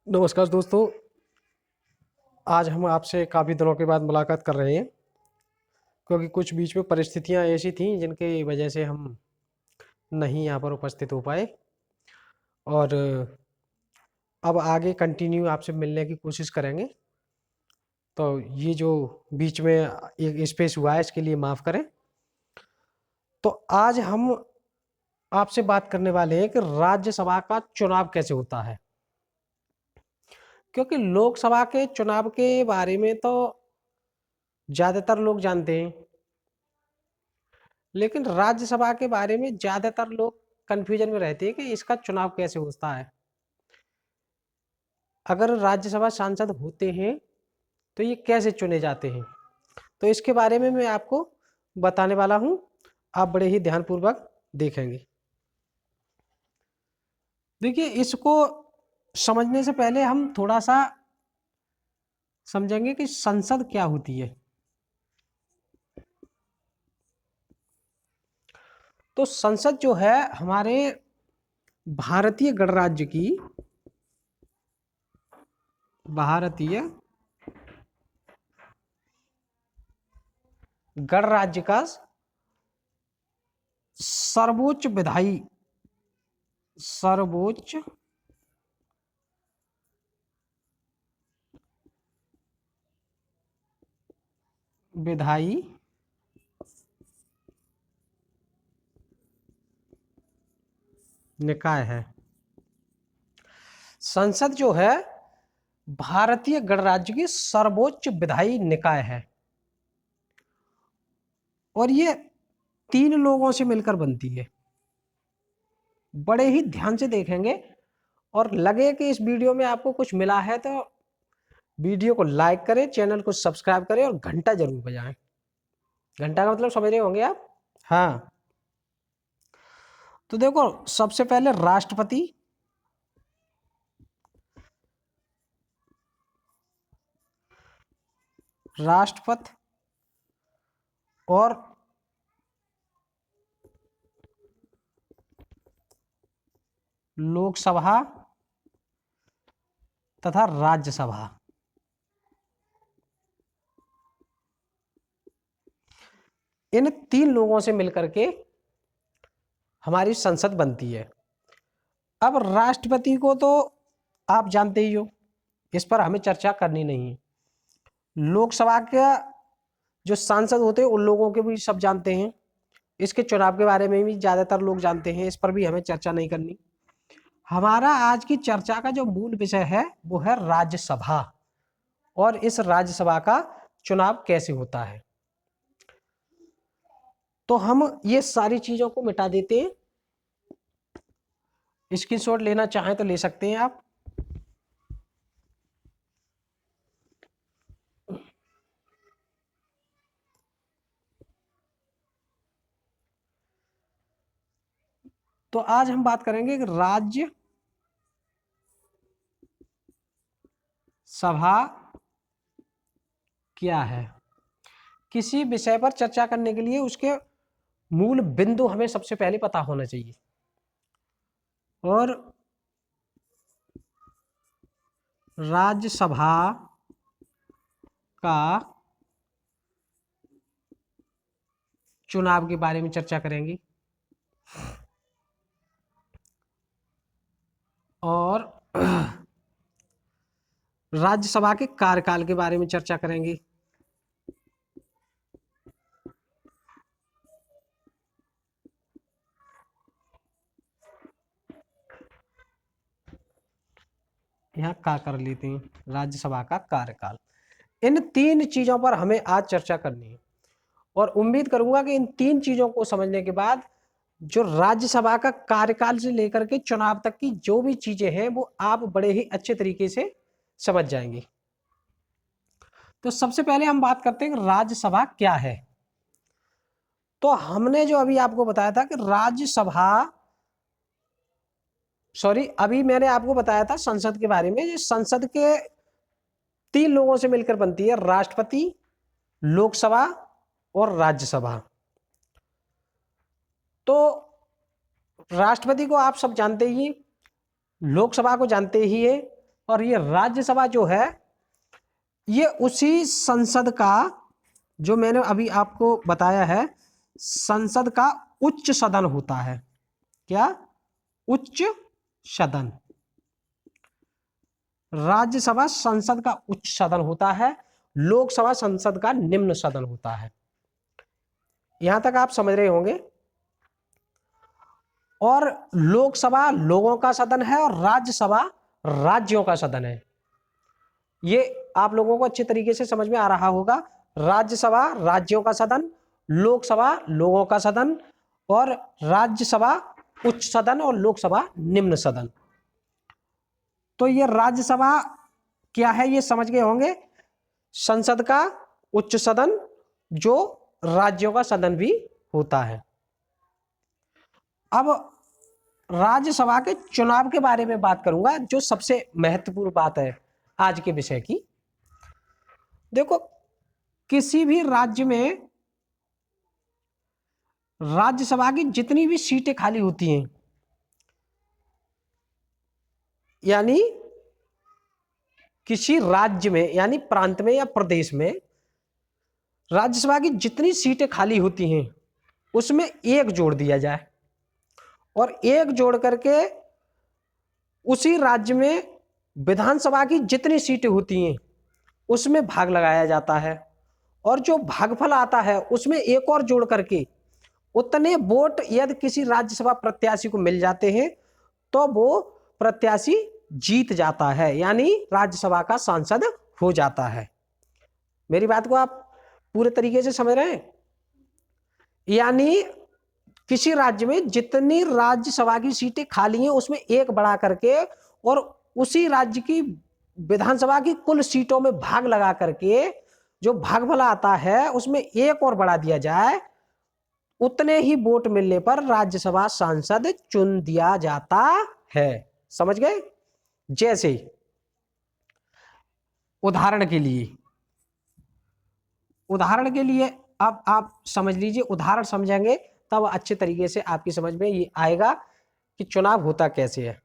नमस्कार दोस्तों। आज हम आपसे काफ़ी दिनों के बाद मुलाकात कर रहे हैं, क्योंकि कुछ बीच में परिस्थितियां ऐसी थीं जिनकी वजह से हम नहीं यहाँ पर उपस्थित हो पाए। और अब आगे कंटिन्यू आपसे मिलने की कोशिश करेंगे। तो ये जो बीच में एक स्पेस हुआ है, इसके लिए माफ़ करें। तो आज हम आपसे बात करने वाले हैं कि राज्यसभा का चुनाव कैसे होता है। क्योंकि लोकसभा के चुनाव के बारे में तो ज़्यादातर लोग जानते हैं, लेकिन राज्यसभा के बारे में ज़्यादातर लोग कन्फ्यूजन में रहते हैं कि इसका चुनाव कैसे होता है। अगर राज्यसभा सांसद होते हैं तो ये कैसे चुने जाते हैं, तो इसके बारे में मैं आपको बताने वाला हूं। आप बड़े ही ध्यानपूर्वक देखेंगे। देखिए, इसको समझने से पहले हम थोड़ा सा समझेंगे कि संसद क्या होती है। तो संसद जो है हमारे भारतीय गणराज्य की गणराज्य का सर्वोच्च विधायी निकाय है। संसद जो है भारतीय गणराज्य की सर्वोच्च विधायी निकाय है, और ये 3 लोगों से मिलकर बनती है। बड़े ही ध्यान से देखेंगे, और लगे कि इस वीडियो में आपको कुछ मिला है तो वीडियो को लाइक करें, चैनल को सब्सक्राइब करें और घंटा जरूर बजाएं। घंटा का मतलब समझ रहे होंगे आप। हाँ, तो देखो, सबसे पहले राष्ट्रपति और लोकसभा तथा राज्यसभा, इन 3 लोगों से मिलकर के हमारी संसद बनती है। अब राष्ट्रपति को तो आप जानते ही हो, इस पर हमें चर्चा करनी नहीं है। लोकसभा के जो सांसद होते हैं उन लोगों के भी सब जानते हैं। इसके चुनाव के बारे में भी ज्यादातर लोग जानते हैं, इस पर भी हमें चर्चा नहीं करनी। हमारा आज की चर्चा का जो मूल विषय है वो है राज्यसभा, और इस राज्यसभा का चुनाव कैसे होता है। तो हम ये सारी चीजों को मिटा देते हैं। स्क्रीनशॉट लेना चाहें तो ले सकते हैं आप। तो आज हम बात करेंगे कि राज्य सभा क्या है। किसी विषय पर चर्चा करने के लिए उसके मूल बिंदु हमें सबसे पहले पता होना चाहिए। और राज्यसभा का चुनाव के बारे में चर्चा करेंगे, और राज्यसभा के कार्यकाल के बारे में चर्चा करेंगे। यहाँ का कर लेते हैं, राज्यसभा का कार्यकाल। इन 3 चीजों पर हमें आज चर्चा करनी है, और उम्मीद करूंगा कि इन 3 चीजों को समझने के बाद जो राज्यसभा का कार्यकाल से लेकर के चुनाव तक की जो भी चीजें हैं वो आप बड़े ही अच्छे तरीके से समझ जाएंगे। तो सबसे पहले हम बात करते हैं कि राज्यसभा क्या है। तो हमने जो अभी आपको बताया था कि अभी मैंने आपको बताया था संसद के बारे में। ये संसद के 3 लोगों से मिलकर बनती है, राष्ट्रपति, लोकसभा और राज्यसभा। तो राष्ट्रपति को आप सब जानते ही, लोकसभा को जानते ही है, और ये राज्यसभा जो है ये उसी संसद का, जो मैंने अभी आपको बताया है, संसद का उच्च सदन होता है। क्या? उच्च सदन। राज्यसभा संसद का उच्च सदन होता है, लोकसभा संसद का निम्न सदन होता है। यहां तक आप समझ रहे होंगे। और लोकसभा लोगों का सदन है और राज्यसभा राज्यों का सदन है। ये आप लोगों को अच्छे तरीके से समझ में आ रहा होगा। राज्यसभा राज्यों का सदन, लोकसभा लोगों का सदन, और राज्यसभा उच्च सदन और लोकसभा निम्न सदन। तो ये राज्यसभा क्या है ये समझ गए होंगे। संसद का उच्च सदन जो राज्यों का सदन भी होता है। अब राज्यसभा के चुनाव के बारे में बात करूंगा, जो सबसे महत्वपूर्ण बात है आज के विषय की। देखो, किसी भी राज्य में राज्यसभा की जितनी भी सीटें खाली होती हैं, यानी किसी राज्य में यानी प्रांत में या प्रदेश में राज्यसभा की जितनी सीटें खाली होती हैं उसमें एक जोड़ दिया जाए, और एक जोड़ करके उसी राज्य में विधानसभा की जितनी सीटें होती हैं उसमें भाग लगाया जाता है, और जो भागफल आता है उसमें एक और जोड़ करके उतने वोट यदि किसी राज्यसभा प्रत्याशी को मिल जाते हैं तो वो प्रत्याशी जीत जाता है, यानी राज्यसभा का सांसद हो जाता है। मेरी बात को आप पूरे तरीके से समझ रहे हैं। यानी किसी राज्य में जितनी राज्यसभा की सीटें खाली हैं उसमें एक बढ़ा करके और उसी राज्य की विधानसभा की कुल सीटों में भाग लगा करके जो भागफल आता है उसमें एक और बढ़ा दिया जाए, उतने ही वोट मिलने पर राज्यसभा सांसद चुन दिया जाता है। समझ गए? जैसे उदाहरण के लिए अब आप समझ लीजिए, उदाहरण समझेंगे तब अच्छे तरीके से आपकी समझ में ये आएगा कि चुनाव होता कैसे है।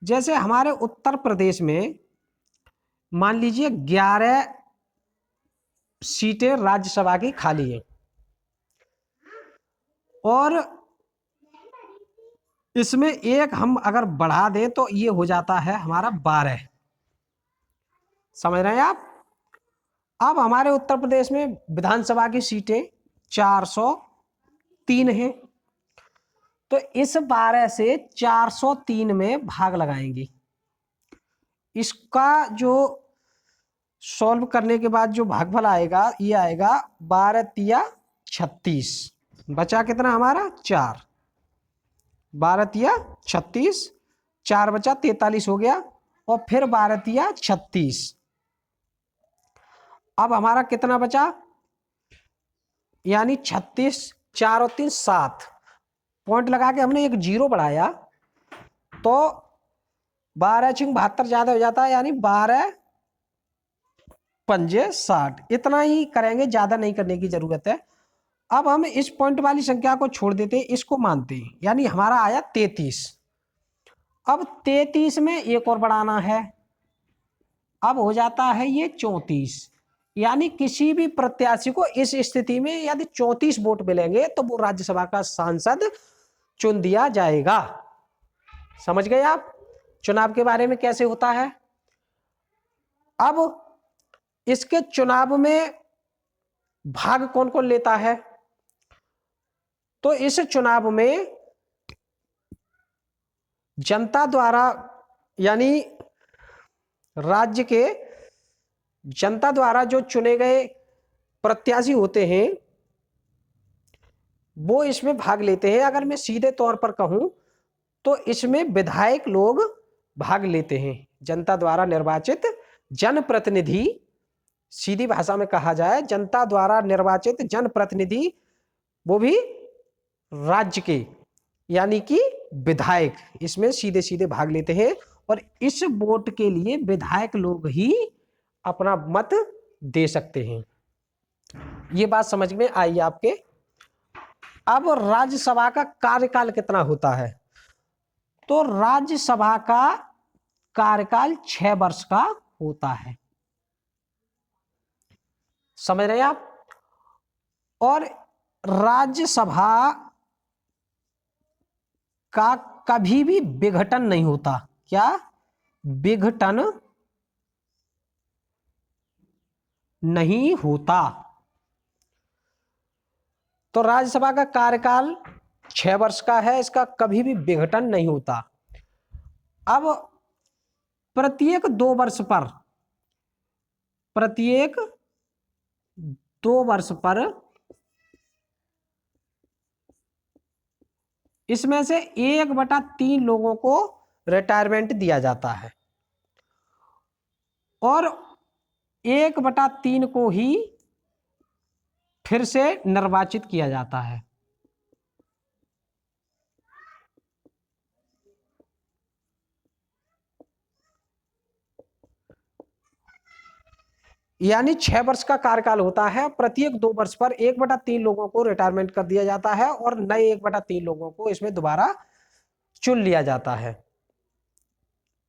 जैसे हमारे उत्तर प्रदेश में मान लीजिए 11 सीटें राज्यसभा की खाली हैं और इसमें एक हम अगर बढ़ा दें तो ये हो जाता है हमारा 12। समझ रहे हैं आप? अब हमारे उत्तर प्रदेश में विधानसभा की सीटें 403 हैं, तो इस 12 से 403 में भाग लगाएंगे। इसका जो सॉल्व करने के बाद जो भागफल आएगा ये आएगा 12 तिया 36, बचा कितना हमारा 4, 12 तिया 36, 4 बचा 43 हो गया, और फिर 12 तिया 36। अब हमारा कितना बचा, यानी 36, 4 और 3 7 पॉइंट लगा के हमने एक जीरो बढ़ाया तो 12 छिंग 72 ज्यादा हो जाता है, यानी 12 पंजे 60। इतना ही करेंगे, ज्यादा नहीं करने की जरूरत है। अब हम इस पॉइंट वाली संख्या को छोड़ देते हैं, इसको मानते हैं, यानी हमारा आया 33। अब 33 में एक और बढ़ाना है, अब हो जाता है ये 34। यानी किसी भी प्रत्याशी को इस स्थिति में यदि 34 वोट मिलेंगे तो वो राज्यसभा का सांसद चुन दिया जाएगा। समझ गए आप चुनाव के बारे में कैसे होता है? अब इसके चुनाव में भाग कौन कौन लेता है? तो इस चुनाव में जनता द्वारा, यानी राज्य के जनता द्वारा जो चुने गए प्रत्याशी होते हैं वो इसमें भाग लेते हैं। अगर मैं सीधे तौर पर कहूं तो इसमें विधायक लोग भाग लेते हैं। जनता द्वारा निर्वाचित जनप्रतिनिधि, सीधी भाषा में कहा जाए जनता द्वारा निर्वाचित जनप्रतिनिधि, वो भी राज्य के, यानी कि विधायक इसमें सीधे सीधे भाग लेते हैं, और इस वोट के लिए विधायक लोग ही अपना मत दे सकते हैं। ये बात समझ में आई आपके? अब राज्यसभा का कार्यकाल कितना होता है? तो राज्यसभा का कार्यकाल 6 वर्ष का होता है। समझ रहे हैं आप? और राज्यसभा का कभी भी विघटन नहीं होता। क्या? विघटन नहीं होता। तो राज्यसभा का कार्यकाल 6 वर्ष का है, इसका कभी भी विघटन नहीं होता। अब प्रत्येक 2 वर्ष पर इसमें से 1/3 लोगों को रिटायरमेंट दिया जाता है और 1/3 को ही फिर से निर्वाचित किया जाता है। यानी 6 वर्ष का कार्यकाल होता है, प्रत्येक 2 वर्ष पर 1/3 लोगों को रिटायरमेंट कर दिया जाता है और नए 1/3 लोगों को इसमें दोबारा चुन लिया जाता है।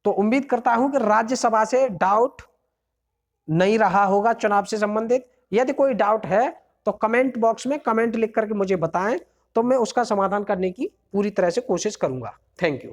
तो उम्मीद करता हूं कि राज्यसभा से डाउट नहीं रहा होगा चुनाव से संबंधित। यदि कोई डाउट है तो कमेंट बॉक्स में कमेंट लिख करके मुझे बताएं, तो मैं उसका समाधान करने की पूरी तरह से कोशिश करूंगा। Thank you.